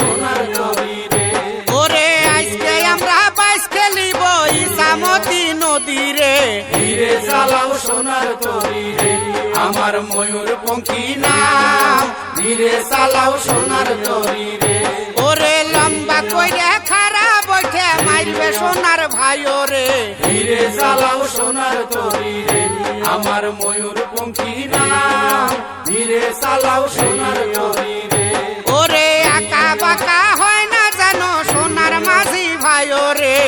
সোনার তরি রে। ওরে আজকে আমরা বাইশ খেলিব ইসামতি নদী রে। ধীরে চালাও সোনার তরি রে, আমার ময়ূর পঙ্খী নাম। ধীরে চালাও সোনার তরি রে। ওরে লম্বা কইরে খারা বইঠে মারবে সোনার ভাইও রে। ধীরে চালাও সোনার তরি রে, আমার ময়ূর পঙ্খী নাম। ধীরে চালাও সোনার তরি রে। ওরে আঁকা বাঁকা হয় না জানো সোনার মাঝি ভাইও রে।